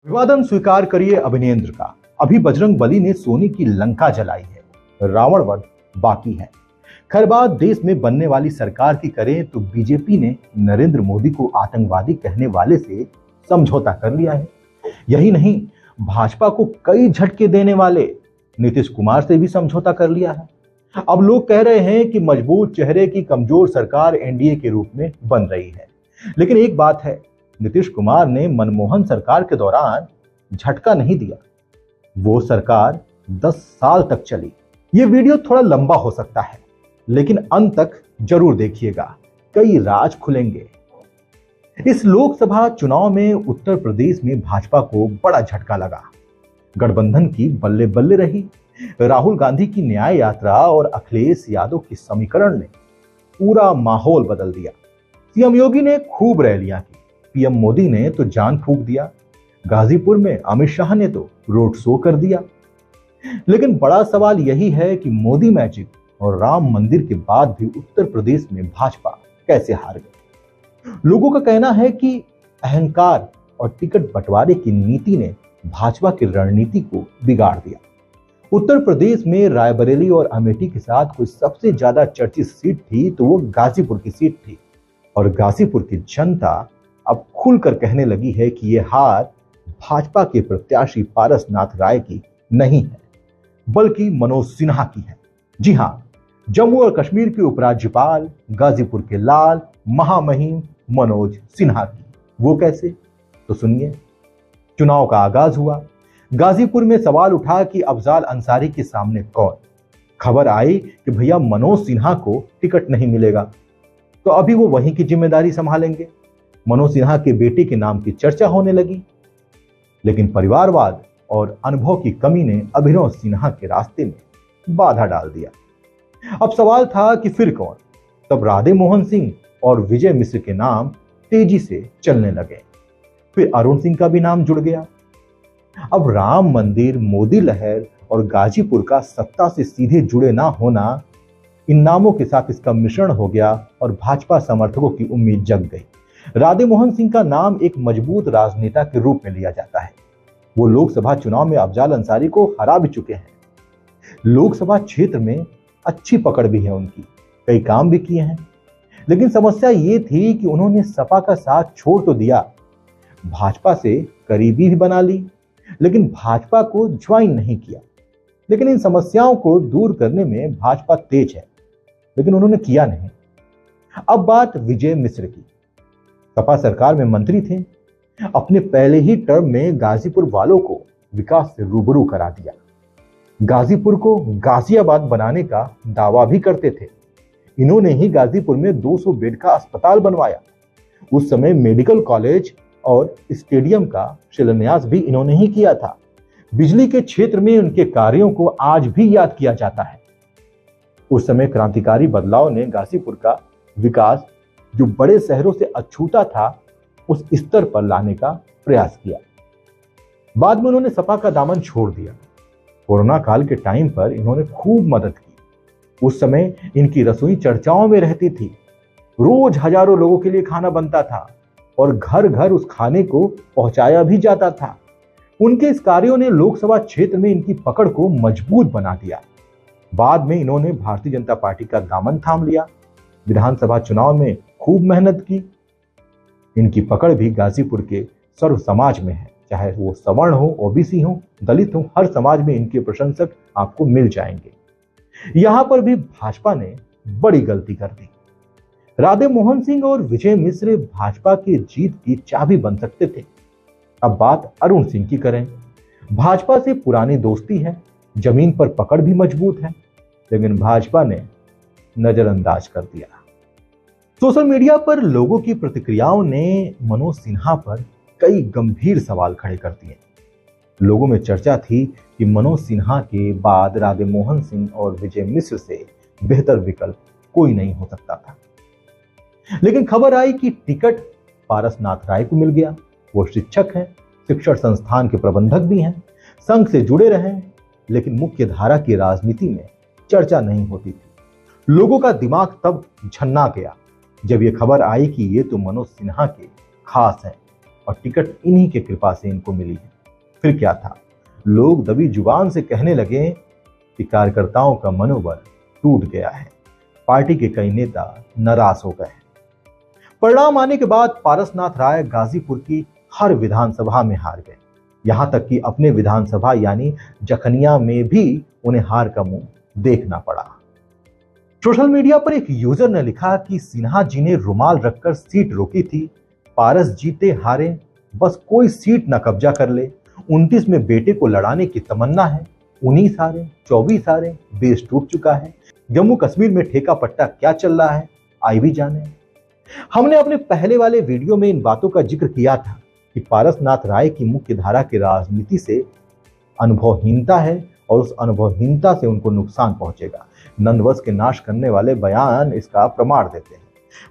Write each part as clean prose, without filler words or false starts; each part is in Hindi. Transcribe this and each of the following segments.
विवादन स्वीकार करिए अभिनेंद्र का। अभी बजरंग बली ने सोने की लंका जलाई है, रावण वध बाकी है। खैर बात देश में बनने वाली सरकार की करें तो बीजेपी ने नरेंद्र मोदी को आतंकवादी कहने वाले से समझौता कर लिया है। यही नहीं, भाजपा को कई झटके देने वाले नीतीश कुमार से भी समझौता कर लिया है। अब लोग कह रहे हैं कि मजबूत चेहरे की कमजोर सरकार एनडीए के रूप में बन रही है। लेकिन एक बात है, नीतीश कुमार ने मनमोहन सरकार के दौरान झटका नहीं दिया। वो सरकार 10 साल तक चली। ये वीडियो थोड़ा लंबा हो सकता है, लेकिन अंत तक जरूर देखिएगा, कई राज खुलेंगे। इस लोकसभा चुनाव में उत्तर प्रदेश में भाजपा को बड़ा झटका लगा। गठबंधन की बल्ले बल्ले रही। राहुल गांधी की न्याय यात्रा और अखिलेश यादव की समीकरण ने पूरा माहौल बदल दिया। सीएम योगी ने खूब रैलियां की, पीएम मोदी ने तो जान फूंक दिया, गाजीपुर में अमित शाह ने तो रोड शो कर दिया। लेकिन बड़ा सवाल यही है कि मोदी मैजिक और राम मंदिर के बाद भी उत्तर प्रदेश में भाजपा कैसे हार गई। लोगों का कहना है कि अहंकार और टिकट बंटवारे की नीति ने भाजपा की रणनीति को बिगाड़ दिया। उत्तर प्रदेश में रायबरेली और अमेठी के साथ कोई सबसे ज्यादा चर्चित सीट थी तो वो गाजीपुर की सीट थी, और गाजीपुर की जनता अब खुलकर कहने लगी है कि यह हार भाजपा के प्रत्याशी पारसनाथ राय की नहीं है, बल्कि मनोज सिन्हा की है। जी हां, जम्मू और कश्मीर के उपराज्यपाल, गाजीपुर के लाल महामहिम मनोज सिन्हा की। वो कैसे, तो सुनिए। चुनाव का आगाज हुआ। गाजीपुर में सवाल उठा कि अफजाल अंसारी के सामने कौन। खबर आई कि भैया मनोज सिन्हा को टिकट नहीं मिलेगा, तो अभी वो वहीं की जिम्मेदारी संभालेंगे। मनोज सिन्हा के बेटे के नाम की चर्चा होने लगी, लेकिन परिवारवाद और अनुभव की कमी ने अभिनव सिन्हा के रास्ते में बाधा डाल दिया। अब सवाल था कि फिर कौन। तब राधे मोहन सिंह और विजय मिश्र के नाम तेजी से चलने लगे। फिर अरुण सिंह का भी नाम जुड़ गया। अब राम मंदिर, मोदी लहर और गाजीपुर का सत्ता से सीधे जुड़े ना होना, इन नामों के साथ इसका मिश्रण हो गया और भाजपा समर्थकों की उम्मीद जग गई। राधे मोहन सिंह का नाम एक मजबूत राजनेता के रूप में लिया जाता है। वो लोकसभा चुनाव में अफजाल अंसारी को हरा भी चुके हैं। लोकसभा क्षेत्र में अच्छी पकड़ भी है उनकी, कई काम भी किए हैं। लेकिन समस्या ये थी कि उन्होंने सपा का साथ छोड़ तो दिया, भाजपा से करीबी भी बना ली, लेकिन भाजपा को ज्वाइन नहीं किया। लेकिन इन समस्याओं को दूर करने में भाजपा तेज है, लेकिन उन्होंने किया नहीं। अब बात विजय मिश्र की। सपा सरकार में मंत्री थे, अपने पहले ही टर्म में गाजीपुर वालों को विकास से रूबरू करा दिया। गाजीपुर को गाजियाबाद बनाने का दावा भी करते थे। इन्होंने ही गाजीपुर में 200 बेड का अस्पताल बनवाया। उस समय मेडिकल कॉलेज और स्टेडियम का शिलान्यास भी इन्होंने ही किया था। बिजली के क्षेत्र में उनके कार्यों को आज भी याद किया जाता है। उस समय क्रांतिकारी बदलाव ने गाजीपुर का विकास, जो बड़े शहरों से अछूता था, उस स्तर पर लाने का प्रयास किया। बाद में उन्होंने सपा का दामन छोड़ दिया। कोरोना काल के टाइम पर इन्होंने खूब मदद की। उस समय इनकी रसोई चर्चाओं में रहती थी। रोज हजारों लोगों के लिए खाना बनता था और घर घर उस खाने को पहुंचाया भी जाता था। उनके इस कार्यों ने लोकसभा क्षेत्र में इनकी पकड़ को मजबूत बना दिया। बाद में इन्होंने भारतीय जनता पार्टी का दामन थाम लिया। विधानसभा चुनाव में खूब मेहनत की। इनकी पकड़ भी गाजीपुर के सर्व समाज में है, चाहे वो सवर्ण हो, ओबीसी हो, दलित हो, हर समाज में इनके प्रशंसक आपको मिल जाएंगे। यहां पर भी भाजपा ने बड़ी गलती कर दी। राधे मोहन सिंह और विजय मिश्र भाजपा की जीत की चाबी बन सकते थे। अब बात अरुण सिंह की करें। भाजपा से पुरानी दोस्ती है, जमीन पर पकड़ भी मजबूत है, लेकिन भाजपा ने नजरअंदाज कर दिया। सोशल मीडिया पर लोगों की प्रतिक्रियाओं ने मनोज सिन्हा पर कई गंभीर सवाल खड़े कर दिए। लोगों में चर्चा थी कि मनोज सिन्हा के बाद राधे मोहन सिंह और विजय मिश्र से बेहतर विकल्प कोई नहीं हो सकता था। लेकिन खबर आई कि टिकट पारसनाथ राय को मिल गया। वो शिक्षक हैं, शिक्षण संस्थान के प्रबंधक भी हैं, संघ से जुड़े रहे, लेकिन मुख्य धारा की राजनीति में चर्चा नहीं होती थी। लोगों का दिमाग तब झन्ना गया जब यह खबर आई कि ये तो मनोज सिन्हा के खास हैं और टिकट इन्हीं के कृपा से इनको मिली है। फिर क्या था, लोग दबी जुबान से कहने लगे कि कार्यकर्ताओं का मनोबल टूट गया है, पार्टी के कई नेता नाराज हो गए। परिणाम आने के बाद पारसनाथ राय गाजीपुर की हर विधानसभा में हार गए। यहां तक कि अपने विधानसभा यानी जखनिया में भी उन्हें हार का मुंह देखना पड़ा। सोशल मीडिया पर एक यूजर ने लिखा कि सिन्हा जी ने रुमाल रखकर सीट रोकी थी, पारस जीते हारे बस कोई सीट ना कब्जा कर ले, 29 में बेटे को लड़ाने की तमन्ना है, 19 हारे 24 हारे, बेस टूट चुका है, जम्मू कश्मीर में ठेका पट्टा क्या चल रहा है आई भी जाने। हमने अपने पहले वाले वीडियो में इन बातों का जिक्र किया था कि पारसनाथ राय की मुख्य धारा की राजनीति से अनुभवहीनता है और उस अनुभवहीनता से उनको नुकसान पहुंचेगा। नंदवंश के नाश करने वाले बयान इसका प्रमाण देते हैं।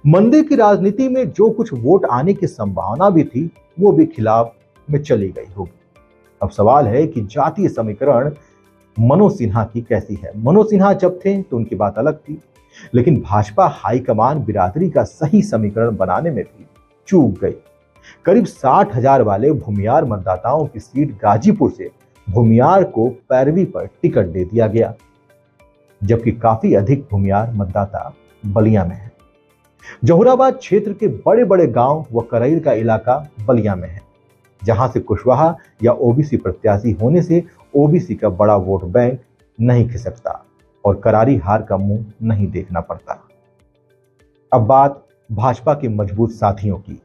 मंदिर की राजनीति में जो कुछ वोट आने की संभावना भी थी वो भी खिलाफ में चली गई होगी। अब सवाल है कि जातीय समीकरण मनोज सिन्हा की कैसी है। मनोज सिन्हा जब थे तो उनकी बात अलग थी, लेकिन भाजपा हाईकमान बिरादरी का सही समीकरण बनाने में भी चूक गई। करीब 60,000 वाले भूमियार मतदाताओं की सीट गाजीपुर से भूमियार को पैरवी पर टिकट दे दिया गया, जबकि काफी अधिक भूमियार मतदाता बलिया में है। जहुराबाद क्षेत्र के बड़े बड़े गांव व करैल का इलाका बलिया में है, जहां से कुशवाहा या ओबीसी प्रत्याशी होने से ओबीसी का बड़ा वोट बैंक नहीं खिसकता और करारी हार का मुंह नहीं देखना पड़ता। अब बात भाजपा के मजबूत साथियों की,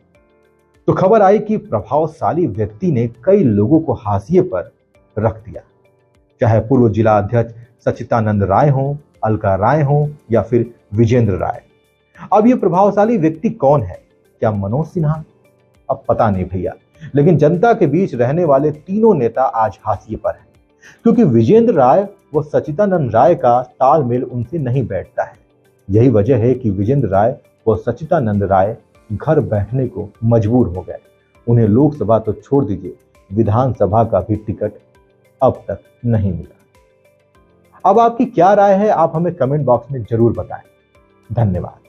तो खबर आई कि प्रभावशाली व्यक्ति ने कई लोगों को हाशिए पर रख दिया, चाहे पूर्व जिला अध्यक्ष सच्चिदानंद राय हो, अलका राय हो या फिर विजेंद्र राय। अब ये प्रभावशाली व्यक्ति कौन है? क्या मनोज सिन्हा? अब पता नहीं भैया, लेकिन जनता के बीच रहने वाले तीनों नेता आज हाशिए पर हैं, क्योंकि विजेंद्र राय व सच्चिदानंद राय का तालमेल उनसे नहीं बैठता है। यही वजह है कि विजेंद्र राय व सच्चिदानंद राय घर बैठने को मजबूर हो गए। उन्हें लोकसभा तो छोड़ दीजिए, विधानसभा का भी टिकट अब तक नहीं मिला। अब आपकी क्या राय है, आप हमें कमेंट बॉक्स में जरूर बताएं। धन्यवाद।